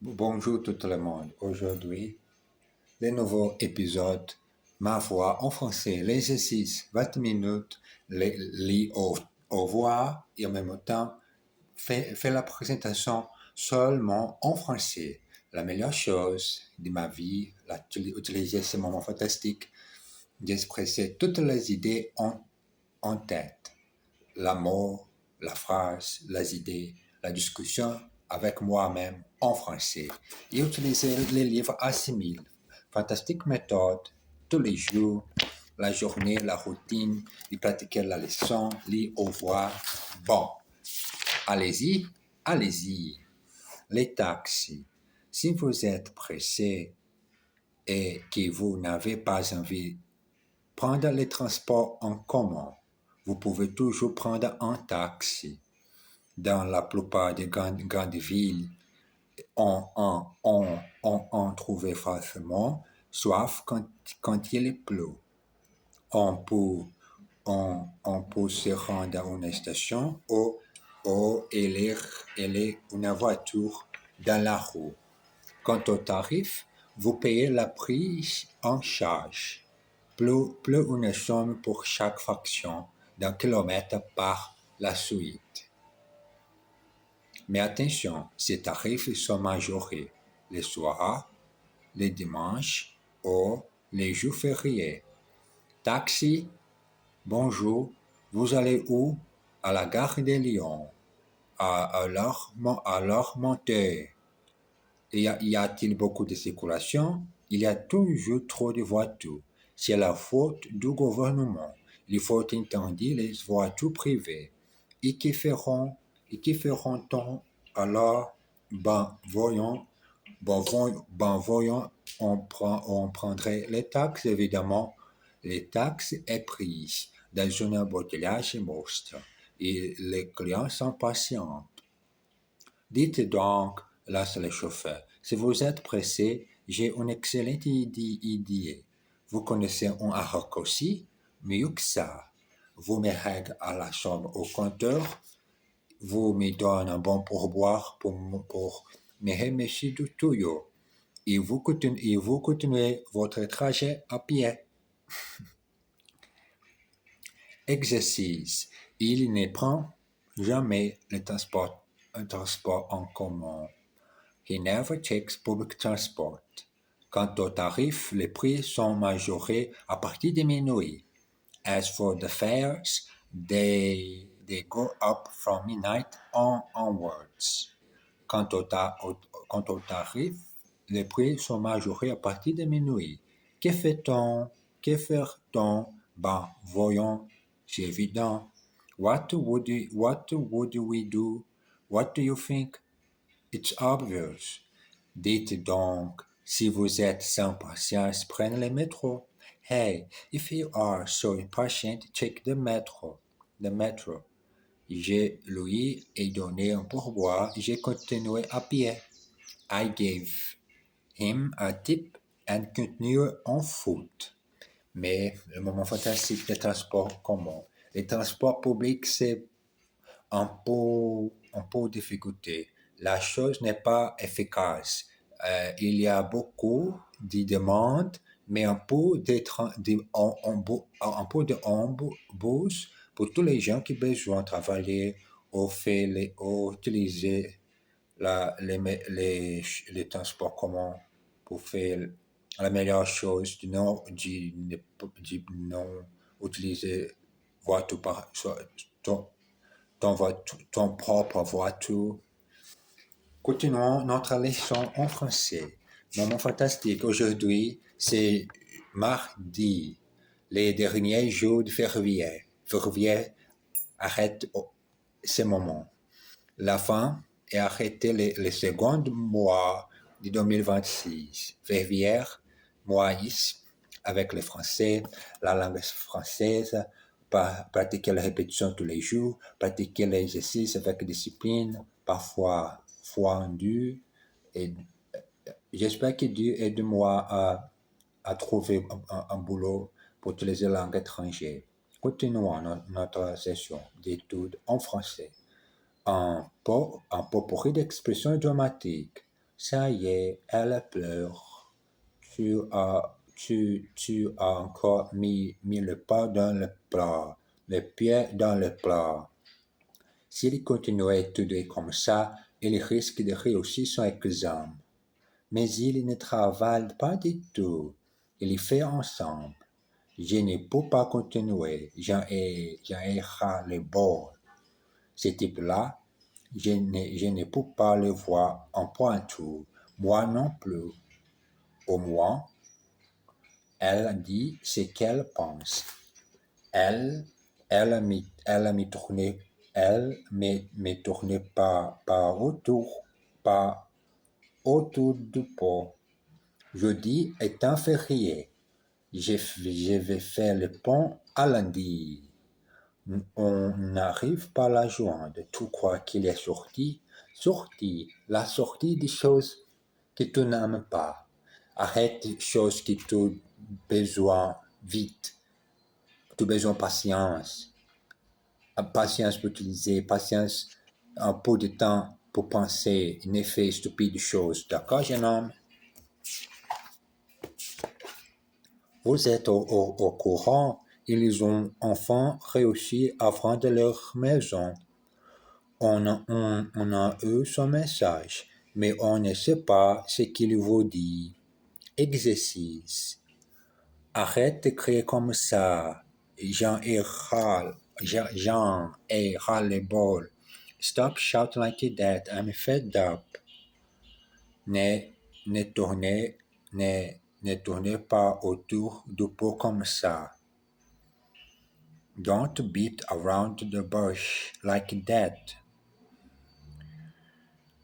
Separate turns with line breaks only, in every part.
Bonjour tout le monde. Aujourd'hui, le nouveau épisode, ma voix en français, l'exercice 20 minutes, lis au revoir et en même temps, fais la présentation seulement en français. La meilleure chose de ma vie, utiliser ce moment fantastique d'expresser toutes les idées en tête. L'amour, la phrase, les idées, la discussion avec moi-même en français et utiliser les livres assimiles. Fantastique méthode, tous les jours, la journée, la routine, et pratiquer la leçon, lire au revoir. Bon, allez-y, allez-y. Les taxis. Si vous êtes pressé et que vous n'avez pas envie de prendre les transports en commun, vous pouvez toujours prendre un taxi. Dans la plupart des grandes villes, on trouve facilement, sauf quand il pleut. On peut, on peut se rendre à une station ou élire une voiture dans la rue. Quant au tarif, vous payez la prise en charge, plus une somme pour chaque fraction d'un kilomètre par la suite. Mais attention, ces tarifs sont majorés les soirs, les dimanches ou les jours fériés. Taxi, bonjour, vous allez où? À la gare de Lyon. À l'heure montée. Y a-t-il beaucoup de circulation? Il y a toujours trop de voitures. C'est la faute du gouvernement. Il faut interdire les voitures privées. Et que feront-on alors? Voyons, on prendrait les taxes, évidemment. Les taxes est prise dans un embouteillage monstre. Et les clients sont patients. Dites donc, lance le chauffeur, si vous êtes pressé, j'ai une excellente idée. Vous connaissez un raccourci? Mieux que ça. Vous me règlez à la chambre au compteur, vous me donnez un bon pourboire pour me remercier du tuyau. Et vous continuez votre trajet à pied. Exercice. Il ne prend jamais un transport en commun. He never takes public transport. Quant aux tarifs, les prix sont majorés à partir de minuit. As for the fares, they go up from midnight onwards. Quant au tarif, les prix sont majorés à partir de minuit. Que fait-on? Que faire-t-on? Ben, voyons, c'est évident. What would we do? What do you think? It's obvious. Dites donc, si vous êtes sans patience, prenez le métro. Hey, if you are so impatient, take the metro. The metro. Je lui ai donné un pourboire, j'ai continué à pied. I gave him a tip and continued en foot. Mais le moment fantastique des transports communs. Les transports publics, c'est un peu de difficulté. La chose n'est pas efficace. Il y a beaucoup de demandes, mais un peu d'embûches pour tous les gens qui ont besoin de travailler ou utiliser les transports communs pour faire la meilleure chose du non utiliser voiture ton, ton propre voiture. Continuons notre leçon en français. Moment fantastique. Aujourd'hui, c'est mardi, les derniers jours de février. Février arrête ce moment. La fin est arrêtée le second mois de 2026. Février, mois avec le français, la langue française, pratiquer la répétition tous les jours, pratiquer l'exercice avec discipline, parfois fondu. Et j'espère que Dieu aide-moi à trouver un boulot pour utiliser la langue étrangère. Continuons notre session d'études en français. Un pot pourri d'expressions dramatiques. Ça y est, elle pleure. Tu as encore mis le pas dans le plat, le pied dans le plat. S'il continuait à étudier comme ça, il risque de réussir son examen. Mais il ne travaille pas du tout. Il y fait ensemble. Je ne peux pas continuer. J'en ai ras le bol. Ce type-là, je ne peux pas le voir en pointure. Moi non plus. Au moins, elle dit ce qu'elle pense. Elle, elle me tournait pas autour du pot. Jeudi est un férié. Je vais faire le pont à lundi. On n'arrive pas à la joindre. Tu crois qu'il est sorti? Sorti. La sortie des choses que tu n'aimes pas. Arrête les choses que tu as besoin vite. Tu as besoin de patience. Patience pour utiliser, patience, un peu de temps pour penser, ne fais stupide choses. D'accord, jeune homme? Vous êtes au courant, ils ont enfin réussi à vendre leur maison. On a eu son message, mais on ne sait pas ce qu'il vous dit. Exercice. Arrête de crier comme ça. J'en ai ras le bol. Stop shouting like that. I'm fed up. Ne, ne tournez, ne tournez pas autour du pot comme ça. Don't beat around the bush like that.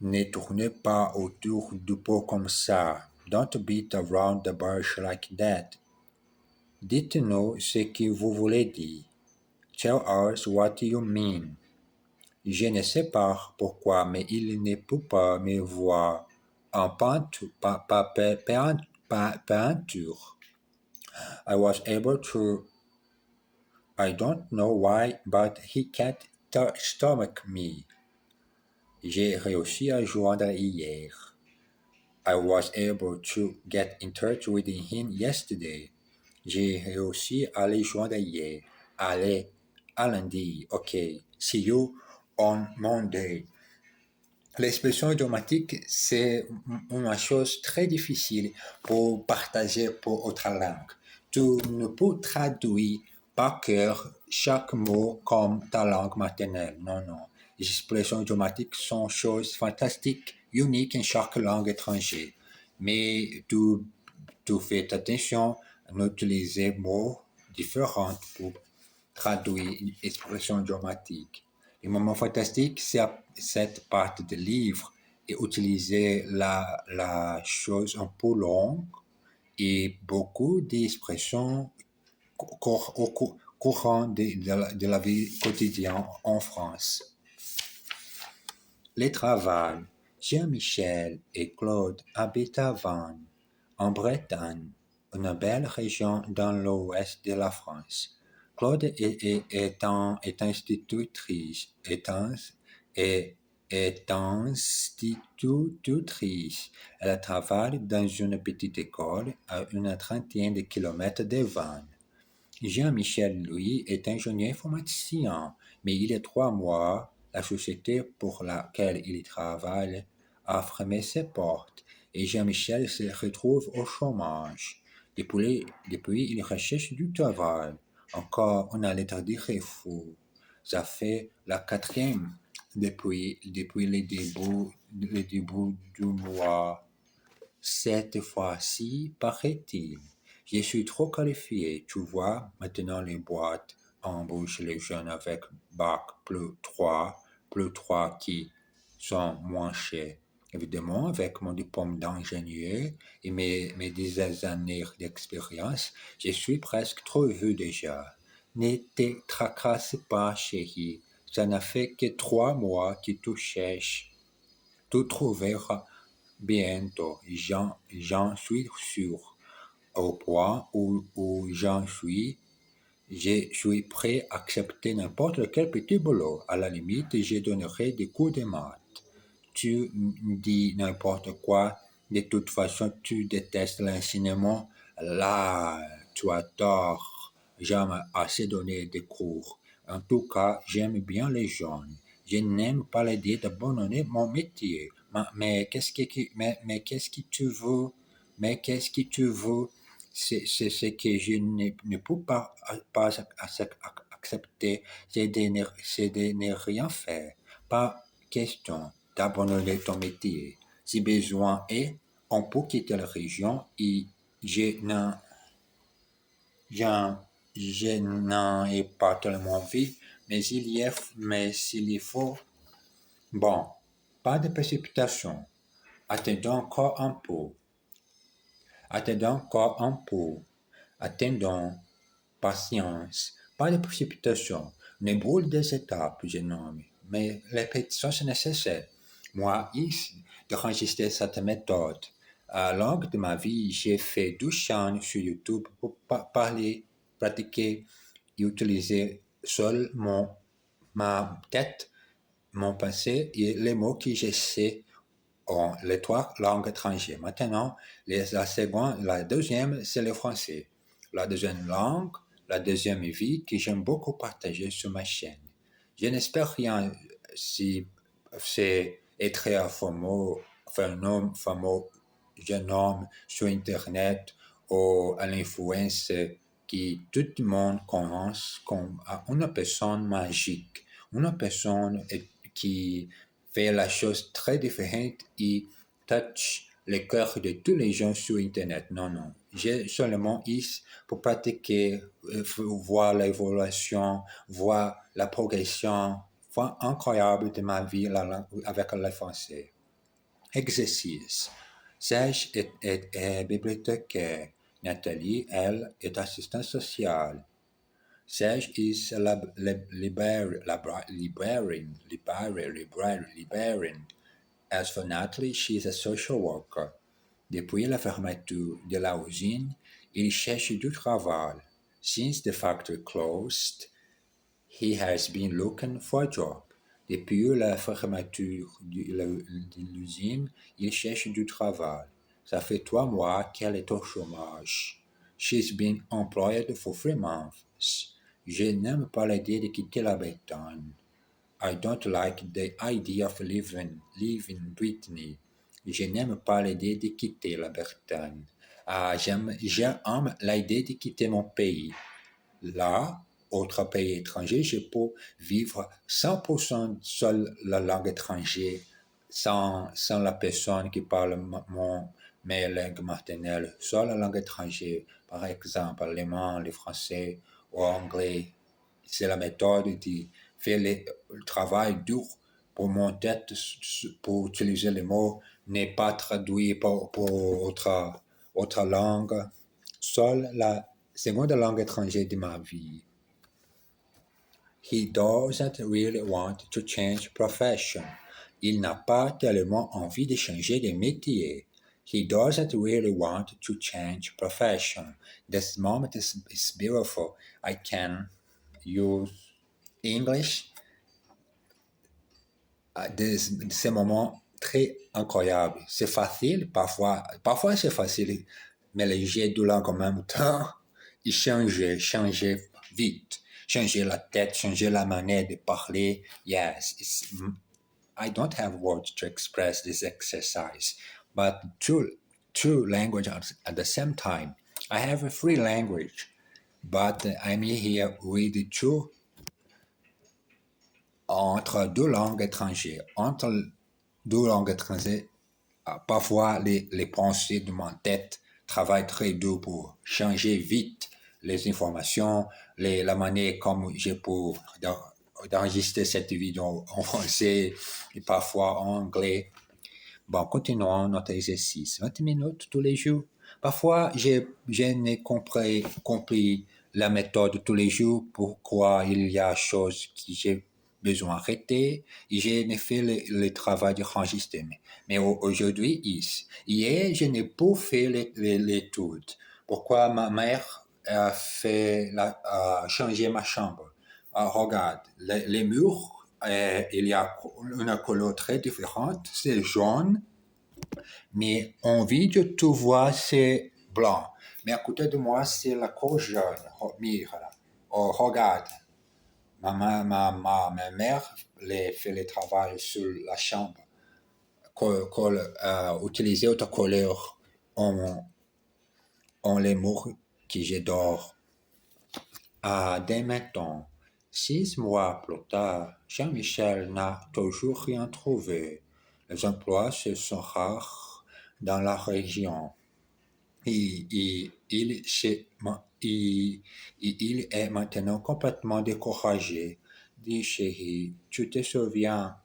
Ne tournez pas autour du pot comme ça. Don't beat around the bush like that. Dites-nous ce que vous voulez dire. Tell us what you mean. Je ne sais pas pourquoi, mais il ne peut pas me voir en peinture. I was able to. I don't know why, but he can't stomach me. J'ai réussi à joindre hier. I was able to get in touch with him yesterday. J'ai réussi à les joindre hier. Allez, à lundi. OK. See you on Monday. L'expression idiomatique, c'est une chose très difficile pour partager pour autre langue. Tu ne peux traduire par cœur chaque mot comme ta langue maternelle. Non, non. Les expressions idiomatiques sont choses fantastiques, uniques en chaque langue étrangère. Mais tu fais attention à utiliser mots différents pour traduire une expression idiomatique. Le moment fantastique, c'est cette partie du livre et utiliser la chose un peu longue et beaucoup d'expressions courantes de la vie quotidienne en France. Les travail. Jean-Michel et Claude habitent à Vannes, en Bretagne, une belle région dans l'ouest de la France. Claude est institutrice, institutrice. Elle travaille dans une petite école à une trentaine de kilomètres de Vannes. Jean-Michel, lui, est ingénieur informaticien, mais il y a 3 mois, la société pour laquelle il travaille a fermé ses portes et Jean-Michel se retrouve au chômage. Depuis, il recherche du travail. Encore une lettre de refus. Ça fait la 4e depuis le début du mois. Cette fois-ci, paraît-il. Je suis trop qualifié, tu vois. Maintenant, les boîtes embauchent les jeunes avec bac plus 3 qui sont moins chers. Évidemment, avec mon diplôme d'ingénieur et mes 10 années d'expérience, je suis presque trop vieux déjà. Ne te tracasse pas, chérie. Ça n'a fait que 3 mois que tu cherches. Tu trouveras bientôt, j'en suis sûr. Au point où j'en suis, je suis prêt à accepter n'importe quel petit boulot. À la limite, je donnerai des cours de maths. tu dis n'importe quoi, de toute façon, tu détestes l'enseignement, là, tu as tort. J'aime assez donner des cours. En tout cas, j'aime bien les jeunes. Je n'aime pas l'idée d'abandonner mon métier. Mais qu'est-ce que tu veux? Mais qu'est-ce que tu veux? C'est ce que je ne peux pas accepter, c'est de ne rien faire. Pas question d'abandonner ton métier. Si besoin est, on peut quitter la région et je n'en, j'en- je n'en ai pas tellement envie, mais s'il y faut, bon, pas de précipitation. Attendons encore un peu. Attendons encore un peu. Attendons. Patience. Pas de précipitation. Ne brûle des étapes, jeune homme. Mais la répétition, c'est nécessaire. Moi, ici, d'enregistrer cette méthode. À lo longue de ma vie, j'ai fait 12 chaînes sur YouTube pour parler, pratiquer et utiliser seul ma tête, mon passé et les mots que je sais en les trois langues étrangères. Maintenant, la deuxième, c'est le français. La deuxième langue, la deuxième vie que j'aime beaucoup partager sur ma chaîne. Je n'espère rien si c'est être un homme fameux, jeune homme sur Internet ou à l'influence qui tout le monde commence comme une personne magique, une personne qui fait la chose très différente et touche le cœur de tous les gens sur Internet. Non, non. J'ai seulement ici pour pratiquer, voir l'évolution, voir la progression, voir incroyable de ma vie avec le français. Exercice. Serge est bibliothécaire. Nathalie, elle, est assistante sociale. Serge is a librarian. As for Natalie, she is a social worker. Depuis la fermeture de la usine, il cherche du travail. Since the factory closed, he has been looking for a job. Depuis la fermeture de l'usine, il cherche du travail. Ça fait 3 mois qu'elle est au chômage. She's been employed for 3 months. Je n'aime pas l'idée de quitter la Bretagne. I don't like the idea of leaving Brittany. Je n'aime pas l'idée de quitter la Bretagne. J'aime l'idée de quitter mon pays. Là, autre pays étranger, je peux vivre 100% seul la langue étrangère, sans la personne qui parle mes langues maternelles, seule la langue étrangère, par exemple l'allemand, le français ou l'anglais. C'est la méthode de faire le travail dur pour mon tête, pour utiliser les mots, n'est pas traduit pour autre langue. Seule la seconde langue étrangère de ma vie. He doesn't really want to change profession. Il n'a pas tellement envie de changer de métier. He doesn't really want to change profession. This moment is beautiful. I can use English. Ces moments très incroyables. C'est facile, parfois c'est facile, mais les jets de langue en même temps, ils changent vite. Changer la tête, changer la manière de parler. Yes, I don't have words to express this exercise, but two languages at the same time. I have a free language, but I'm here with two entre deux langues étrangères. Entre deux langues étrangères, parfois les pensées de ma tête travaillent très dur pour changer vite les informations, la manière comme je peux d'enregistrer cette vidéo en français et parfois en anglais. Bon, continuons notre exercice. 20 minutes tous les jours. Parfois, je n'ai compris la méthode tous les jours, pourquoi il y a des choses que j'ai besoin d'arrêter et j'ai fait le travail de enregistrer. Mais aujourd'hui, hier, je n'ai pas fait l'étude. Pourquoi ma mère a changé ma chambre? Regarde, les murs il y a une couleur très différente, c'est jaune, mais en vidéo, tu vois, c'est blanc. Mais à côté de moi, c'est la couleur jaune. Mire, là. Oh, regarde, ma mère fait le travail sur la chambre. Utiliser autre couleur en les murs que j'adore. Dès maintenant, 6 mois plus tard, Jean-Michel n'a toujours rien trouvé. Les emplois se sont rares dans la région. Il est maintenant complètement découragé. Dis chérie, tu te souviens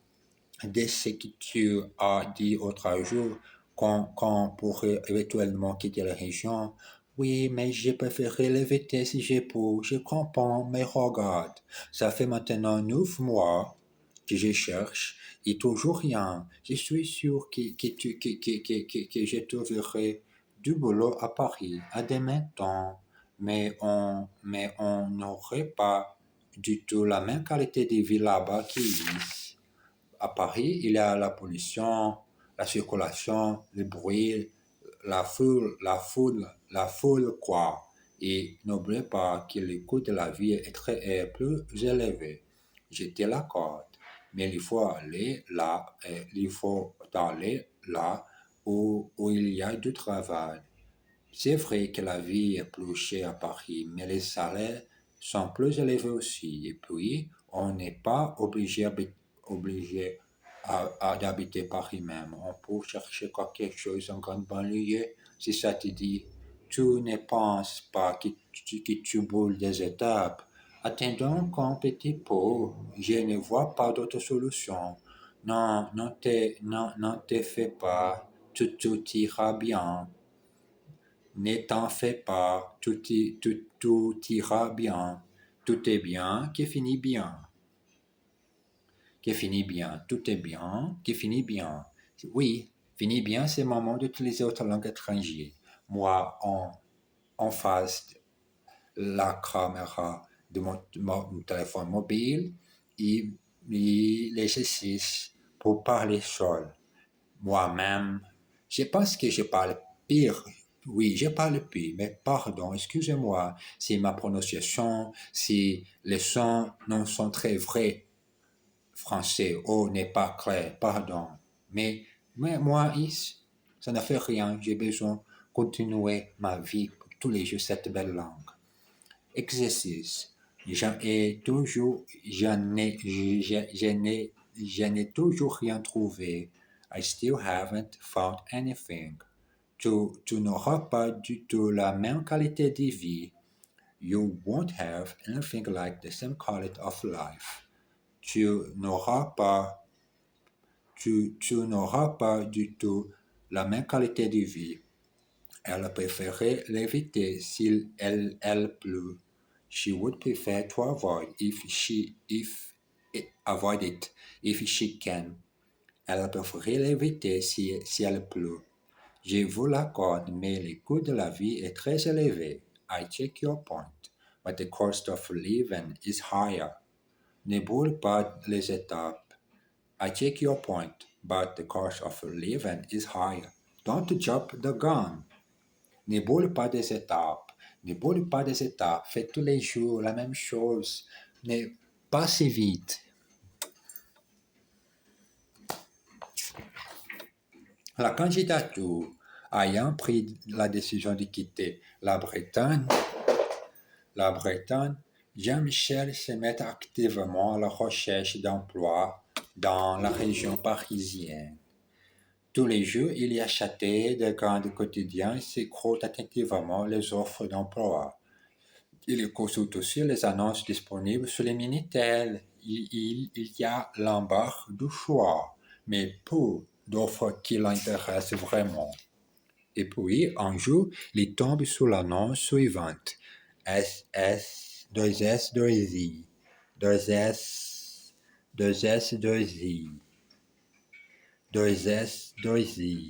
de ce que tu as dit l'autre jour qu'on pourrait éventuellement quitter la région? Oui, mais j'ai préféré l'éviter si j'ai pu. Je comprends, mais regarde, ça fait maintenant 9 mois que je cherche et toujours rien. Je suis sûr que je trouverai du boulot à Paris à demain temps, mais on n'aurait pas du tout la même qualité de vie là-bas qu'ici. À Paris, il y a la pollution, la circulation, le bruit, la foule, quoi. Et n'oubliez pas que le coût de la vie est plus élevé. Je te l'accorde. Mais il faut aller là où il y a du travail. C'est vrai que la vie est plus chère à Paris, mais les salaires sont plus élevés aussi. Et puis, on n'est pas obligé d'habiter Paris même. On peut chercher quelque chose en grande banlieue. Si ça te dit, tu ne penses pas que tu brûles des étapes. Attendons qu'un petit peu. Je ne vois pas d'autre solution. Non, non te fais pas. Tout ira bien. Ne t'en fais pas, tout ira bien. Tout est bien, qui finit bien. Qui finit bien, tout est bien, qui finit bien. Oui, finit bien, c'est le moment d'utiliser autre langue étrangère. Moi, en face de la caméra de mon téléphone mobile et l'exercice pour parler seul. Moi-même, je pense que je parle pire. Oui, je parle pire, mais pardon, excusez-moi si ma prononciation, si les sons non sont très vrais français ou n'est pas clair, pardon. Mais moi, ici, ça ne fait rien. J'ai besoin de continuer ma vie pour tous les jours cette belle langue. Exercice. Je n'ai toujours rien trouvé. I still haven't found anything. Tu n'auras pas du tout la même qualité de vie. You won't have anything like the same quality of life. Tu n'auras pas, tu n'auras pas du tout la même qualité de vie. Elle préférait l'éviter s'il elle pleut. She would prefer to avoid it if she can. Elle préférait l'éviter si elle pleut. Je vous l'accorde, mais le coût de la vie est très élevé. I take your point, but the cost of living is higher. Ne brûle pas les étapes. I take your point, but the cost of living is higher. Don't jump the gun. Ne brûle pas des étapes. Ne brûle pas des étapes. Fais tous les jours la même chose. Ne pas si vite. La candidature ayant pris la décision de quitter la Bretagne, Jean-Michel se met activement à la recherche d'emploi dans la région parisienne. Tous les jours, il y achetait des grands quotidiens et scrute attentivement les offres d'emploi. Il consulte aussi les annonces disponibles sur les Minitel. Il y a l'embarque du choix, mais peu d'offres qui l'intéressent vraiment. Et puis, un jour, il tombe sur l'annonce suivante. SS, 2S, 2I, 2S, 2S, 2I, 2S, 2I.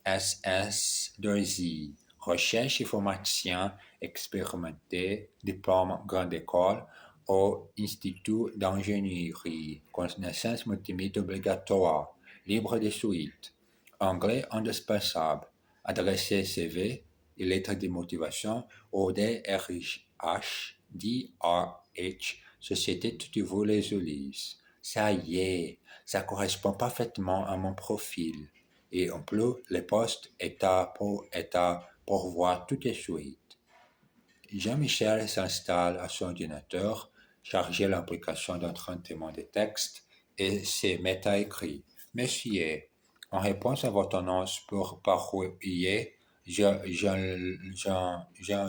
SS2I, recherche informaticien expérimenté, diplôme grande école au Institut d'ingénierie, connaissance multimédia obligatoire, libre de suite, anglais indispensable, adresse CV et lettre de motivation au DRH, Société Tutivou les Ulysse. Ça y est, ça correspond parfaitement à mon profil. Et en plus, le poste est à pourvoir tout de suite. Jean-Michel s'installe à son ordinateur, charge l'application d'un traitement de texte et se met à écrire. Monsieur, en réponse à votre annonce pour par courrier, j'ai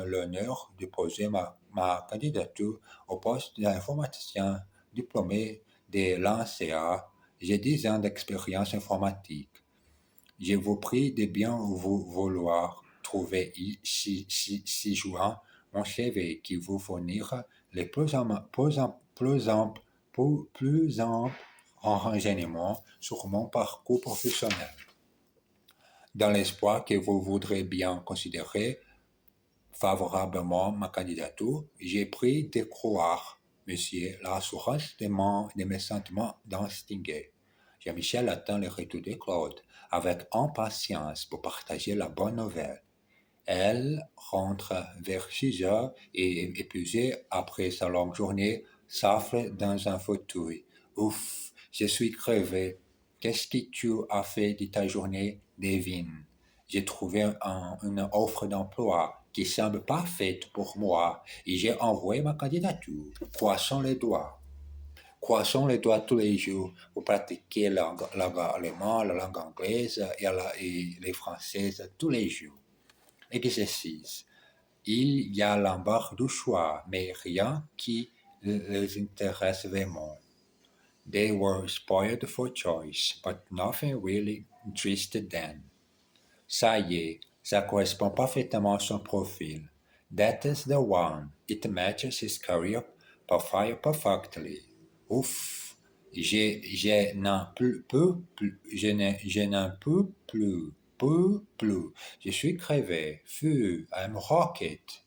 l'honneur de poser ma candidature au poste d'informaticien diplômé de l'ANCA. J'ai 10 ans d'expérience informatique. Je vous prie de bien vouloir trouver ci-joint mon CV qui vous fournira les plus amples renseignements sur mon parcours professionnel. Dans l'espoir que vous voudrez bien considérer favorablement ma candidature, j'ai pris de croire, monsieur, l'assurance de mes sentiments distingués. Jean-Michel attend le retour de Claude avec impatience pour partager la bonne nouvelle. Elle rentre vers 6 heures et, épuisée après sa longue journée, s'affle dans un fauteuil. Ouf, je suis crevé. Qu'est-ce que tu as fait de ta journée, Devine? J'ai trouvé une offre d'emploi qui semble parfaite pour moi et j'ai envoyé ma candidature. Croissons les doigts. Croissons les doigts tous les jours pour pratiquer la langue allemande, la langue anglaise et les françaises tous les jours. Exercice. Il y a l'embarras du choix, mais rien qui les intéresse vraiment. They were spoiled for choice, but nothing really interested them. Ça y est, ça correspond parfaitement à son profil. That is the one. It matches his career profile perfectly. Ouf, je n'en peux plus, plus. Je suis crevé. Feu, I'm rocket.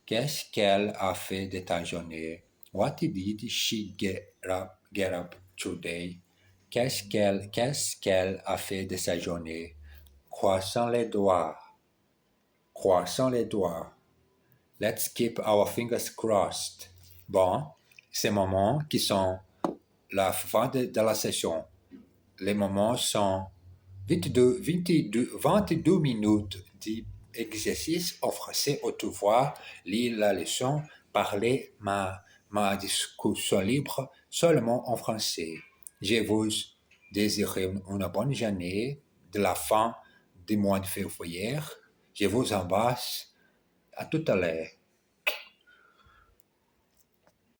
Qu'est-ce qu'elle a fait de ta journée? What did she get up today? Qu'est-ce qu'elle a fait de sa journée? Croissons les doigts. Croissons les doigts. Let's keep our fingers crossed. Bon, ces moments qui sont la fin de la session. Les moments sont 22 minutes d'exercice en français au devoir, lire la leçon, parler ma discussion libre seulement en français. Je vous désire une bonne journée de la fin du mois de février. Je vous embrasse. À tout à l'heure.